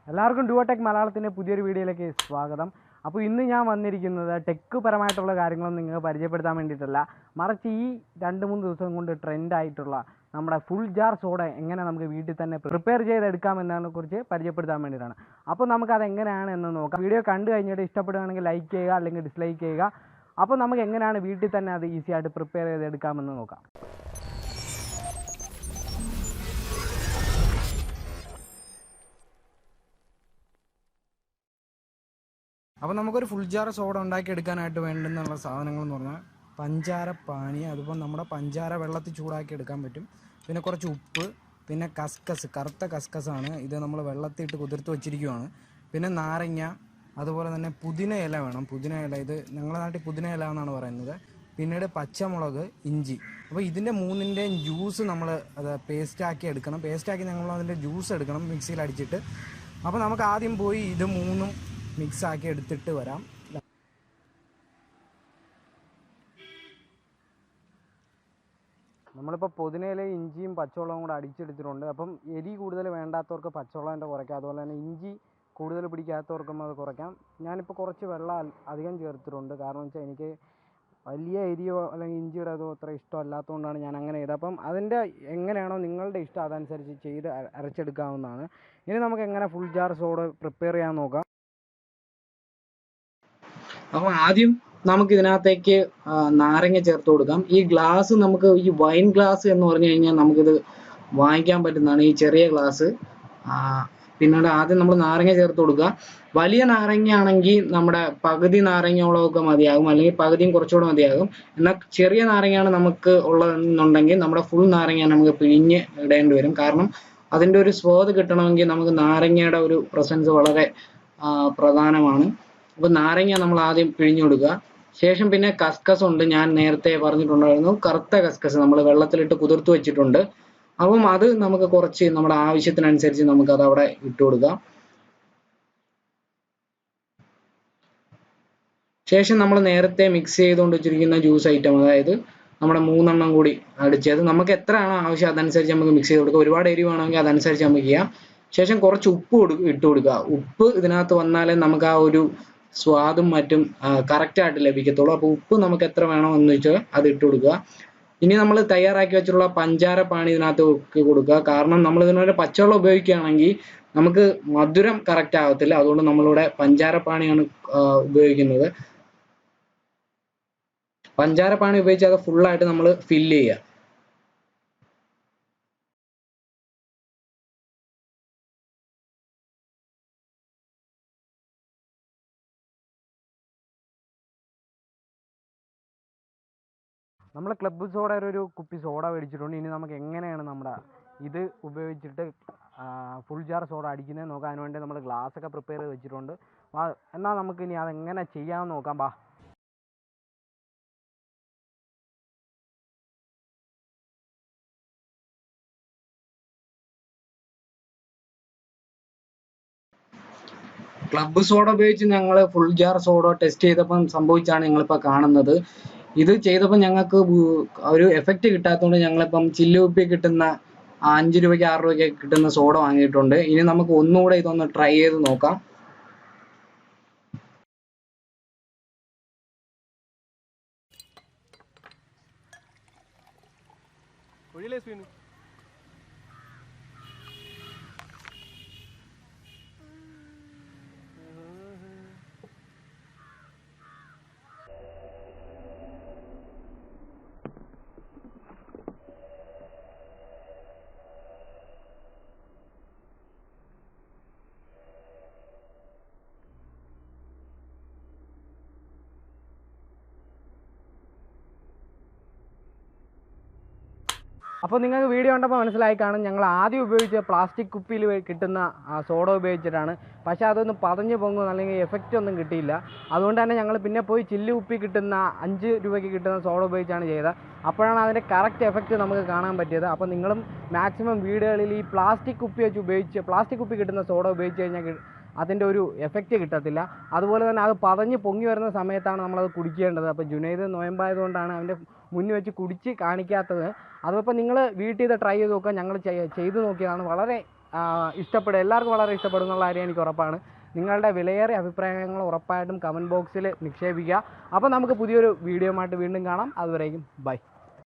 എല്ലാവർക്കും ഡുവോടെക് മലയാളത്തിൻ്റെ പുതിയൊരു വീഡിയോയിലേക്ക് സ്വാഗതം. അപ്പോൾ ഇന്ന് ഞാൻ വന്നിരിക്കുന്നത് ടെക് പരമായിട്ടുള്ള കാര്യങ്ങളൊന്നും നിങ്ങൾക്ക് പരിചയപ്പെടുത്താൻ വേണ്ടിയിട്ടല്ല, മറിച്ച് ഈ 2-3 ദിവസം കൊണ്ട് ട്രെൻഡായിട്ടുള്ള നമ്മുടെ ഫുൾ ജാർ സോഡ എങ്ങനെ നമുക്ക് വീട്ടിൽ തന്നെ പ്രിപ്പയർ ചെയ്തെടുക്കാമെന്നതിനെ കുറിച്ച് പരിചയപ്പെടുത്താൻ വേണ്ടിയിട്ടാണ്. അപ്പോൾ നമുക്കത് എങ്ങനെയാണ് എന്ന് നോക്കാം. വീഡിയോ കണ്ടു കഴിഞ്ഞിട്ട് ഇഷ്ടപ്പെടുകയാണെങ്കിൽ ലൈക്ക് ചെയ്യുക, അല്ലെങ്കിൽ ഡിസ്ലൈക്ക് ചെയ്യുക. അപ്പോൾ നമുക്ക് എങ്ങനെയാണ് വീട്ടിൽ തന്നെ അത് ഈസി ആയിട്ട് പ്രിപ്പയർ ചെയ്തെടുക്കാമെന്ന് നോക്കാം. അപ്പോൾ നമുക്കൊരു ഫുൾ ജാർ സോഡ ഉണ്ടാക്കിയെടുക്കാനായിട്ട് വേണ്ടുന്നുള്ള സാധനങ്ങളെന്ന് പറഞ്ഞാൽ പഞ്ചാര പാനി, അതുപോലെ നമ്മുടെ പഞ്ചാര വെള്ളത്തിൽ ചൂടാക്കി എടുക്കാൻ പറ്റും. പിന്നെ കുറച്ച് ഉപ്പ്, പിന്നെ കസ്കസ്, കറുത്ത കസ്കസാണ് ഇത്, നമ്മൾ വെള്ളത്തിയിട്ട് കുതിർത്ത് വെച്ചിരിക്കുകയാണ്. പിന്നെ നാരങ്ങ, അതുപോലെ തന്നെ പുതിന ഇല വേണം. പുതിന ഇല, ഇത് ഞങ്ങളുടെ നാട്ടിൽ പുതിന ഇല എന്നാണ് പറയുന്നത്. പിന്നീട് പച്ചമുളക്, ഇഞ്ചി. അപ്പോൾ ഇതിൻ്റെ മൂന്നിൻ്റെയും ജ്യൂസ് നമ്മൾ അത് പേസ്റ്റാക്കി എടുക്കണം. പേസ്റ്റാക്കി ഞങ്ങൾ അതിൻ്റെ ജ്യൂസ് എടുക്കണം മിക്സിയിൽ അടിച്ചിട്ട്. അപ്പോൾ നമുക്ക് ആദ്യം പോയി ഇത് മൂന്നും മിക്സാക്കി എടുത്തിട്ട് വരാം. നമ്മളിപ്പോൾ പുതിനയിലയും ഇഞ്ചിയും പച്ചവെള്ളവും കൂടെ അടിച്ചെടുത്തിട്ടുണ്ട്. അപ്പം എരി കൂടുതൽ വേണ്ടാത്തവർക്ക് പച്ചവെള്ളം കുറയ്ക്കാം, അതുപോലെ തന്നെ ഇഞ്ചി കൂടുതൽ പിടിക്കാത്തവർക്കും അത് കുറയ്ക്കാം. ഞാനിപ്പോൾ കുറച്ച് വെള്ളം അധികം ചേർത്തിട്ടുണ്ട്, കാരണം വെച്ചാൽ എനിക്ക് വലിയ എരിയോ അല്ലെങ്കിൽ ഇഞ്ചിയുടെ അതോ അത്ര ഇഷ്ടമല്ലാത്തതുകൊണ്ടാണ് ഞാൻ അങ്ങനെ ചെയ്തത്. അപ്പം അതിൻ്റെ എങ്ങനെയാണോ നിങ്ങളുടെ ഇഷ്ടം അതനുസരിച്ച് ചെയ്ത് അരച്ചെടുക്കാവുന്നതാണ്. ഇനി നമുക്ക് എങ്ങനെ ഫുൾ ജാർ സോഡ പ്രിപ്പയർ ചെയ്യാൻ നോക്കാം. അപ്പോൾ ആദ്യം നമുക്ക് ഇതിനകത്തേക്ക് നാരങ്ങ ചേർത്ത് കൊടുക്കാം. ഈ ഗ്ലാസ് നമുക്ക് ഈ വൈൻ ഗ്ലാസ് എന്ന് പറഞ്ഞു കഴിഞ്ഞാൽ നമുക്കിത് വാങ്ങിക്കാൻ പറ്റുന്നതാണ്, ഈ ചെറിയ ഗ്ലാസ്. പിന്നീട് ആദ്യം നമ്മൾ നാരങ്ങ ചേർത്ത് കൊടുക്കുക. വലിയ നാരങ്ങ ആണെങ്കിൽ നമ്മുടെ പകുതി നാരങ്ങയോളമൊക്കെ മതിയാകും, അല്ലെങ്കിൽ പകുതിയും കുറച്ചുകൂടെ മതിയാകും. എന്നാൽ ചെറിയ നാരങ്ങയാണ് നമുക്ക് ഉള്ളതെന്നുണ്ടെങ്കിൽ നമ്മുടെ ഫുൾ നാരങ്ങ നമുക്ക് പിഴിഞ്ഞ് ഇടേണ്ടി വരും. കാരണം അതിൻ്റെ ഒരു സ്വാദ് കിട്ടണമെങ്കിൽ നമുക്ക് നാരങ്ങയുടെ ഒരു പ്രസൻസ് വളരെ പ്രധാനമാണ്. അപ്പോൾ നാരങ്ങ നമ്മൾ ആദ്യം പിഴിഞ്ഞു കൊടുക്കുക. ശേഷം പിന്നെ കസ്കസ് ഉണ്ട്, ഞാൻ നേരത്തെ പറഞ്ഞിട്ടുണ്ടായിരുന്നു, കറുത്ത കസ്കസ് നമ്മൾ വെള്ളത്തിലിട്ട് കുതിർത്ത് വെച്ചിട്ടുണ്ട്. അപ്പം അത് നമുക്ക് കുറച്ച് നമ്മുടെ ആവശ്യത്തിനനുസരിച്ച് നമുക്ക് അത് അവിടെ ഇട്ട് കൊടുക്കാം. ശേഷം നമ്മൾ നേരത്തെ മിക്സ് ചെയ്തുകൊണ്ട് വെച്ചിരിക്കുന്ന ജ്യൂസ് ഐറ്റം, അതായത് നമ്മുടെ 3 എണ്ണം കൂടി അടിച്ചത്, നമുക്ക് എത്രയാണോ ആവശ്യം അതനുസരിച്ച് നമുക്ക് മിക്സ് ചെയ്ത് കൊടുക്കുക. ഒരുപാട് എരിവാണെങ്കിൽ അതനുസരിച്ച് നമുക്ക് ചെയ്യാം. ശേഷം കുറച്ച് ഉപ്പ് ഇട്ട് കൊടുക്കുക. ഉപ്പ് ഇതിനകത്ത് വന്നാലേ നമുക്ക് ആ ഒരു സ്വാദും മറ്റും കറക്റ്റായിട്ട് ലഭിക്കത്തുള്ളൂ. അപ്പോൾ ഉപ്പ് നമുക്ക് എത്ര വേണോ എന്ന് വെച്ചാൽ അത് ഇട്ട് കൊടുക്കുക. ഇനി നമ്മൾ തയ്യാറാക്കി വെച്ചിട്ടുള്ള പഞ്ചാര പാനി ഇതിനകത്ത് കൊടുക്കുക. കാരണം നമ്മൾ ഇതിനൊരു പച്ചവെള്ളം ഉപയോഗിക്കുകയാണെങ്കിൽ നമുക്ക് മധുരം കറക്റ്റ് ആകത്തില്ല, അതുകൊണ്ട് നമ്മളിവിടെ പഞ്ചാര പാനിയാണ് ഉപയോഗിക്കുന്നത്. പഞ്ചാര പാനി ഉപയോഗിച്ച് അത് ഫുള്ളായിട്ട് നമ്മൾ ഫില്ല് ചെയ്യുക. നമ്മൾ ക്ലബ്ബ് സോഡ ഒരു കുപ്പി സോഡ മേടിച്ചിട്ടുണ്ട്. ഇനി നമുക്ക് എങ്ങനെയാണ് നമ്മുടെ ഇത് ഉപയോഗിച്ചിട്ട് ഫുൾ ജാർ സോഡ അടിക്കുന്നത് നോക്കാം. അതിനുവേണ്ടി നമ്മൾ ഗ്ലാസ്സൊക്കെ പ്രിപ്പയർ ചെയ്ത് വെച്ചിട്ടുണ്ട്. എന്നാൽ നമുക്ക് ഇനി അതെങ്ങനെ ചെയ്യാമെന്ന് നോക്കാം. ബാ. ക്ലബ്ബ് സോഡ ഉപയോഗിച്ച് ഞങ്ങൾ ഫുൾ ജാർ സോഡ ടെസ്റ്റ് ചെയ്തപ്പം സംഭവിച്ചാണ് ഞങ്ങളിപ്പോൾ കാണുന്നത്. ഇത് ചെയ്തപ്പോൾ ഞങ്ങൾക്ക് ഒരു എഫക്റ്റ് കിട്ടാത്തതുകൊണ്ട് ഞങ്ങളിപ്പം ചില്ലുകുപ്പി കിട്ടുന്ന 5 രൂപയ്ക്ക് 6 രൂപയ്ക്ക് കിട്ടുന്ന സോഡ വാങ്ങിയിട്ടുണ്ട്. ഇനി നമുക്ക് ഒന്നുകൂടെ ഇതൊന്ന് ട്രൈ ചെയ്ത് നോക്കാം. അപ്പോൾ നിങ്ങൾക്ക് വീഡിയോ കണ്ടപ്പോൾ മനസ്സിലായി കാണും, ഞങ്ങൾ ആദ്യം ഉപയോഗിച്ച പ്ലാസ്റ്റിക് കുപ്പിയിൽ കിട്ടുന്ന സോഡ ഉപയോഗിച്ചിട്ടാണ്. പക്ഷേ അതൊന്നും പതഞ്ഞ് പൊങ്ങും അല്ലെങ്കിൽ എഫക്റ്റ് ഒന്നും കിട്ടിയില്ല. അതുകൊണ്ട് തന്നെ ഞങ്ങൾ പിന്നെ പോയി ചില്ല് കുപ്പി കിട്ടുന്ന 5 രൂപയ്ക്ക് കിട്ടുന്ന സോഡ ഉപയോഗിച്ചാണ് ചെയ്തത്. അപ്പോഴാണ് അതിൻ്റെ കറക്റ്റ് എഫക്റ്റ് നമുക്ക് കാണാൻ പറ്റിയത്. അപ്പോൾ നിങ്ങളും മാക്സിമം വീടുകളിൽ ഈ പ്ലാസ്റ്റിക് കുപ്പി കിട്ടുന്ന സോഡ ഉപയോഗിച്ച് കഴിഞ്ഞാൽ അതിൻ്റെ ഒരു എഫക്റ്റ് കിട്ടത്തില്ല. അതുപോലെ തന്നെ അത് പതഞ്ഞ് പൊങ്ങി വരുന്ന സമയത്താണ് നമ്മളത് കുടിക്കേണ്ടത്. അപ്പോൾ ജുനൈദ് നോയമ്പായതുകൊണ്ടാണ് അവൻ്റെ മുന്നിൽ വെച്ച് കുടിച്ച് കാണിക്കാത്തത്. അതിപ്പോൾ നിങ്ങൾ വീട്ടിൽ ഇത് ട്രൈ ചെയ്ത് നോക്കുക. ഞങ്ങൾ ചെയ്ത് നോക്കിയതാണ്, വളരെ എല്ലാവർക്കും വളരെ ഇഷ്ടപ്പെടും എന്നുള്ള കാര്യം എനിക്ക് ഉറപ്പാണ്. നിങ്ങളുടെ വിലയേറിയ അഭിപ്രായങ്ങൾ ഉറപ്പായിട്ടും കമൻറ്റ് ബോക്സിൽ നിക്ഷേപിക്കുക. അപ്പോൾ നമുക്ക് പുതിയൊരു വീഡിയോ ആയിട്ട് വീണ്ടും കാണാം. അതുവരേക്കും ബൈ.